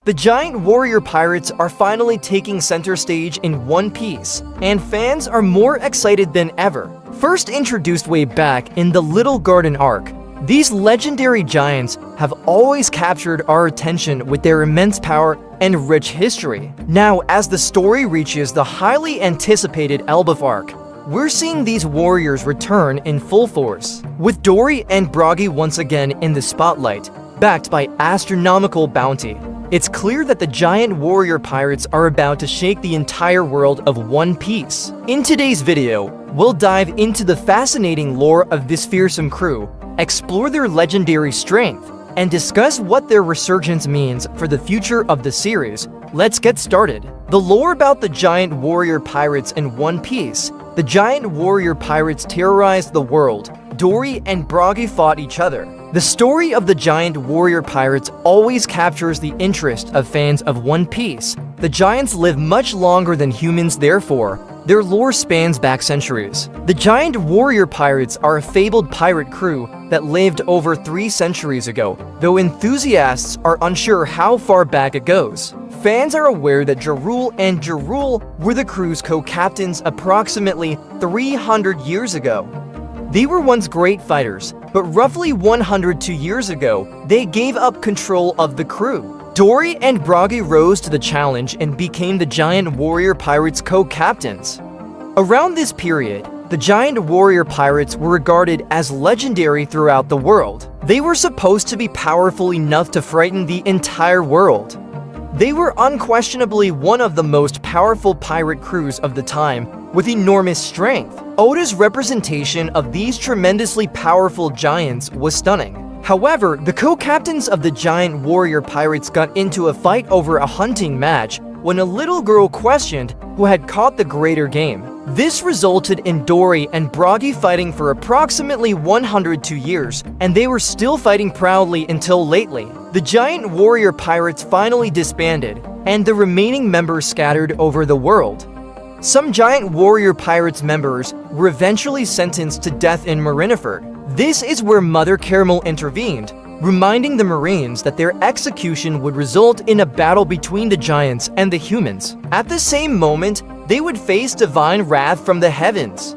The giant warrior pirates are finally taking center stage in One Piece, and fans are more excited than ever. First introduced way back in the Little Garden arc, these legendary giants have always captured our attention with their immense power and rich history. Now, as the story reaches the highly anticipated Elbaf Arc, we're seeing these warriors return in full force, with Dorry and Brogy once again in the spotlight, backed by astronomical bounty. It's clear that the giant warrior pirates are about to shake the entire world of One Piece. In today's video, we'll dive into the fascinating lore of this fearsome crew, explore their legendary strength, and discuss what their resurgence means for the future of the series. Let's get started. The lore about the giant warrior pirates in One Piece. The giant warrior pirates terrorized the world. Dorry and Brogy fought each other. The story of the giant warrior pirates always captures the interest of fans of One Piece. The giants live much longer than humans, therefore, their lore spans back centuries. The giant warrior pirates are a fabled pirate crew that lived over 3 centuries ago, though enthusiasts are unsure how far back it goes. Fans are aware that Jarul and Jarul were the crew's co-captains approximately 300 years ago. They were once great fighters, but roughly 102 years ago, they gave up control of the crew. Dorry and Brogy rose to the challenge and became the giant warrior pirates' co-captains. Around this period, the giant warrior pirates were regarded as legendary throughout the world. They were supposed to be powerful enough to frighten the entire world. They were unquestionably one of the most powerful pirate crews of the time, with enormous strength. Oda's representation of these tremendously powerful giants was stunning. However, the co-captains of the giant warrior pirates got into a fight over a hunting match when a little girl questioned who had caught the greater game. This resulted in Dorry and Brogy fighting for approximately 102 years, and they were still fighting proudly until lately. The giant warrior pirates finally disbanded, and the remaining members scattered over the world. Some giant warrior pirates members were eventually sentenced to death in Marineford. This is where Mother Caramel intervened, reminding the Marines that their execution would result in a battle between the giants and the humans. At the same moment, they would face divine wrath from the heavens.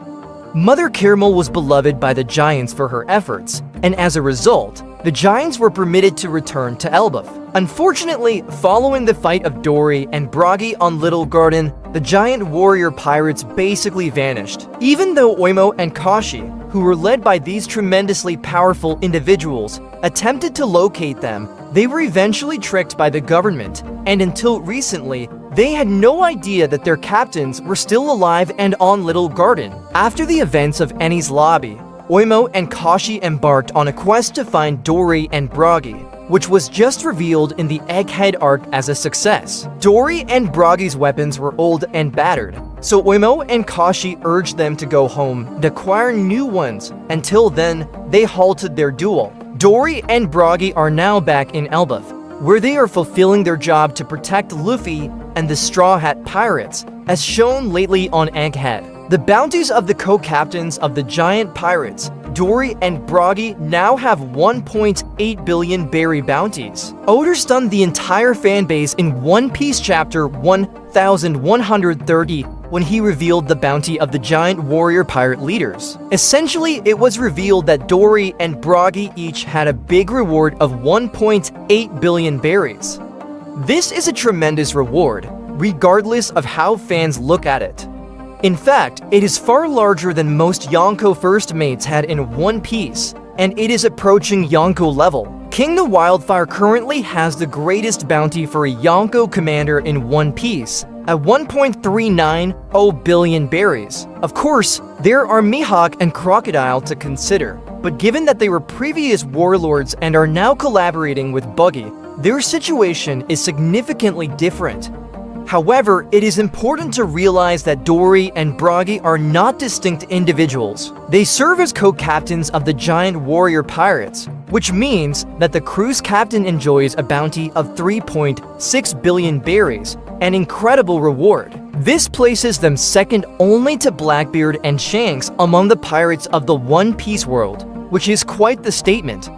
Mother Caramel was beloved by the giants for her efforts, and as a result, the giants were permitted to return to Elbaf. Unfortunately, following the fight of Dorry and Brogy on Little Garden, the giant warrior pirates basically vanished. Even though Oimo and Kashi, who were led by these tremendously powerful individuals, attempted to locate them, they were eventually tricked by the government, and until recently, they had no idea that their captains were still alive and on Little Garden. After the events of Enies Lobby, Oimo and Kashi embarked on a quest to find Dorry and Brogy, which was just revealed in the Egghead arc as a success. Dorry and Brogy's weapons were old and battered, so Oimo and Kashi urged them to go home and acquire new ones. Until then, they halted their duel. Dorry and Brogy are now back in Elbaf, where they are fulfilling their job to protect Luffy and the Straw Hat Pirates, as shown lately on Egghead. The bounties of the co-captains of the giant pirates, Dorry and Brogy, now have 1.8 billion berry bounties. Oda stunned the entire fanbase in One Piece chapter 1130 when he revealed the bounty of the giant warrior pirate leaders. Essentially, it was revealed that Dorry and Brogy each had a big reward of 1.8 billion berries. This is a tremendous reward, regardless of how fans look at it. In fact, it is far larger than most Yonko first mates had in One Piece, and it is approaching Yonko level. King the Wildfire currently has the greatest bounty for a Yonko commander in One Piece, at 1.390 billion berries. Of course, there are Mihawk and Crocodile to consider, but given that they were previous warlords and are now collaborating with Buggy, their situation is significantly different. However, it is important to realize that Dorry and Brogy are not distinct individuals. They serve as co-captains of the giant warrior pirates, which means that the crew's captain enjoys a bounty of 3.6 billion berries, an incredible reward. This places them second only to Blackbeard and Shanks among the pirates of the One Piece world, which is quite the statement.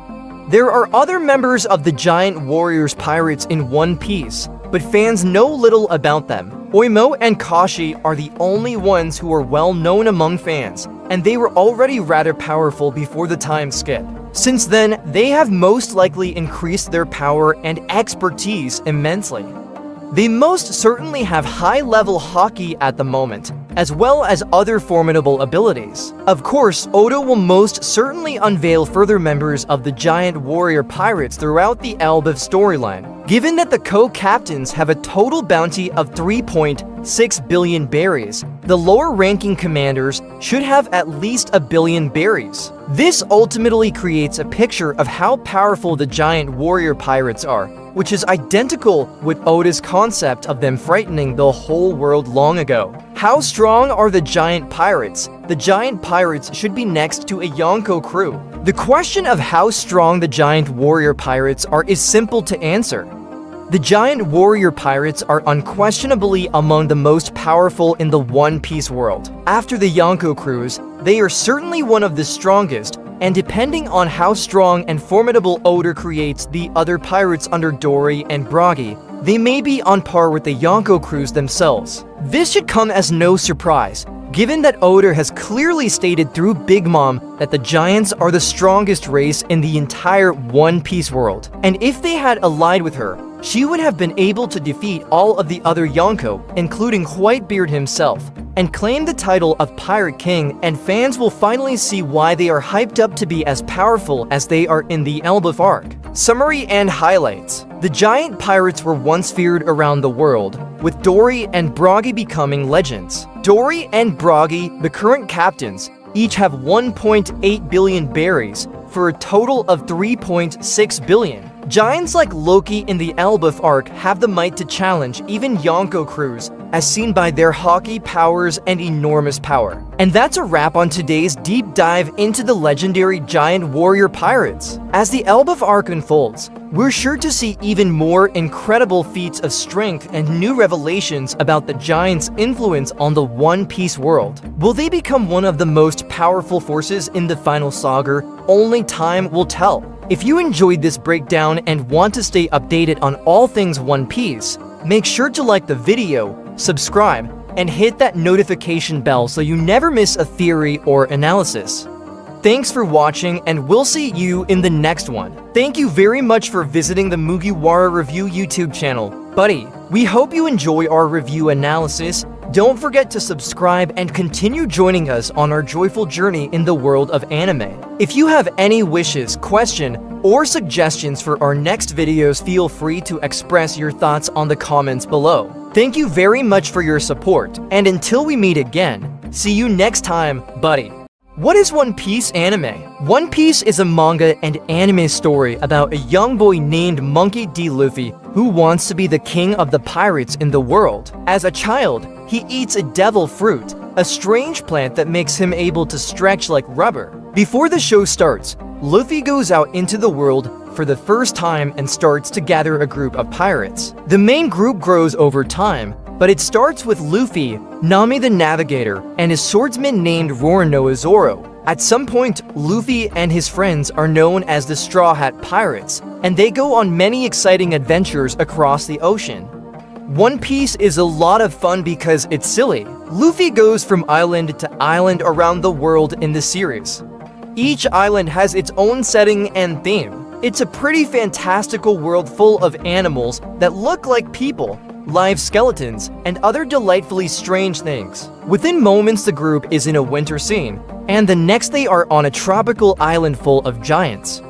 There are other members of the Giant Warriors Pirates in One Piece, but fans know little about them. Oimo and Kashi are the only ones who are well known among fans, and they were already rather powerful before the time skip. Since then, they have most likely increased their power and expertise immensely. They most certainly have high-level Haki at the moment, as well as other formidable abilities. Of course, Oda will most certainly unveil further members of the Giant Warrior Pirates throughout the Elbaf storyline. Given that the co-captains have a total bounty of 3.6 billion berries, the lower-ranking commanders should have at least 1 billion berries. This ultimately creates a picture of how powerful the Giant Warrior Pirates are, which is identical with Oda's concept of them frightening the whole world long ago. How strong are the Giant Pirates? The Giant Pirates should be next to a Yonko crew. The question of how strong the Giant Warrior Pirates are is simple to answer. The Giant Warrior Pirates are unquestionably among the most powerful in the One Piece world. After the Yonko crews, they are certainly one of the strongest, and depending on how strong and formidable Oda creates the other pirates under Dorry and Brogy, they may be on par with the Yonko crews themselves. This should come as no surprise, given that Oda has clearly stated through Big Mom that the Giants are the strongest race in the entire One Piece world. And if they had allied with her, she would have been able to defeat all of the other Yonko, including Whitebeard himself, and claim the title of Pirate King, and fans will finally see why they are hyped up to be as powerful as they are in the Elbaf Arc. Summary and highlights. The giant pirates were once feared around the world, with Dorry and Brogy becoming legends. Dorry and Brogy, the current captains, each have 1.8 billion berries, for a total of 3.6 billion. Giants like Loki in the Elbaf Arc have the might to challenge even Yonko crews, as seen by their Haki powers and enormous power. And that's a wrap on today's deep dive into the legendary Giant Warrior Pirates. As the Elbaf Arc unfolds, we're sure to see even more incredible feats of strength and new revelations about the Giants' influence on the One Piece world. Will they become one of the most powerful forces in the final saga? Only time will tell. If you enjoyed this breakdown and want to stay updated on all things One Piece, make sure to like the video, subscribe, and hit that notification bell so you never miss a theory or analysis. Thanks for watching, and we'll see you in the next one. Thank you very much for visiting the Mugiwara Review YouTube channel. Buddy, we hope you enjoy our review analysis. Don't forget to subscribe and continue joining us on our joyful journey in the world of anime. If you have any wishes, question, or suggestions for our next videos, feel free to express your thoughts on the comments below. Thank you very much for your support, and until we meet again, see you next time, buddy. What is One Piece anime? One Piece is a manga and anime story about a young boy named Monkey D. Luffy who wants to be the king of the pirates in the world. As a child, he eats a devil fruit, a strange plant that makes him able to stretch like rubber. Before the show starts, Luffy goes out into the world for the first time and starts to gather a group of pirates. The main group grows over time, but it starts with Luffy, Nami the Navigator, and his swordsman named Roronoa Zoro. At some point, Luffy and his friends are known as the Straw Hat Pirates, and they go on many exciting adventures across the ocean. One Piece is a lot of fun because it's silly. Luffy goes from island to island around the world in the series. Each island has its own setting and theme. It's a pretty fantastical world full of animals that look like people, live skeletons, and other delightfully strange things. Within moments, the group is in a winter scene, and the next they are on a tropical island full of giants.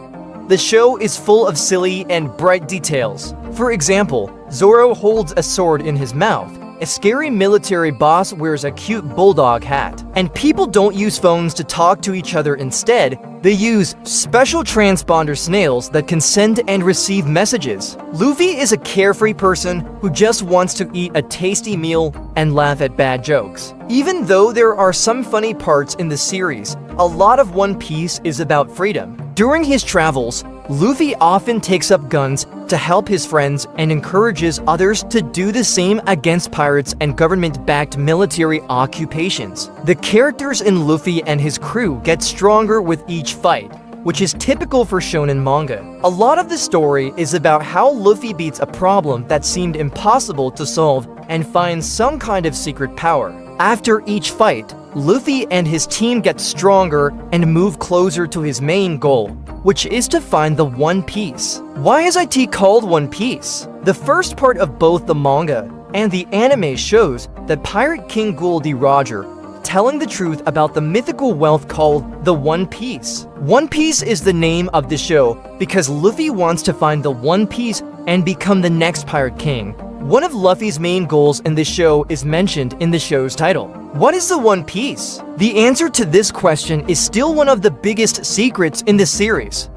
The show is full of silly and bright details. For example, Zoro holds a sword in his mouth, a scary military boss wears a cute bulldog hat, and people don't use phones to talk to each other. Instead, they use special transponder snails that can send and receive messages. Luffy is a carefree person who just wants to eat a tasty meal and laugh at bad jokes. Even though there are some funny parts in the series, a lot of One Piece is about freedom. During his travels, Luffy often takes up guns to help his friends and encourages others to do the same against pirates and government-backed military occupations. The characters in Luffy and his crew get stronger with each fight. which is typical for shonen manga. A lot of the story is about how Luffy beats a problem that seemed impossible to solve and finds some kind of secret power. After each fight, Luffy and his team get stronger and move closer to his main goal, which is to find the One Piece. Why is it called One Piece? The first part of both the manga and the anime shows that Pirate King Goldie Roger telling the truth about the mythical wealth called the One Piece. One Piece is the name of the show because Luffy wants to find the One Piece and become the next Pirate King. One of Luffy's main goals in the show is mentioned in the show's title. What is the One Piece? The answer to this question is still one of the biggest secrets in the series.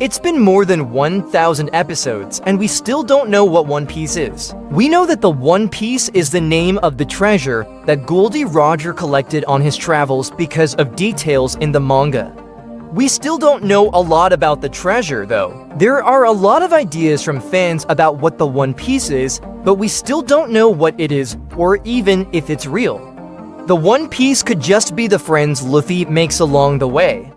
It's been more than 1,000 episodes, and we still don't know what One Piece is. We know that the One Piece is the name of the treasure that Goldie Roger collected on his travels because of details in the manga. We still don't know a lot about the treasure, though. There are a lot of ideas from fans about what the One Piece is, but we still don't know what it is, or even if it's real. The One Piece could just be the friends Luffy makes along the way.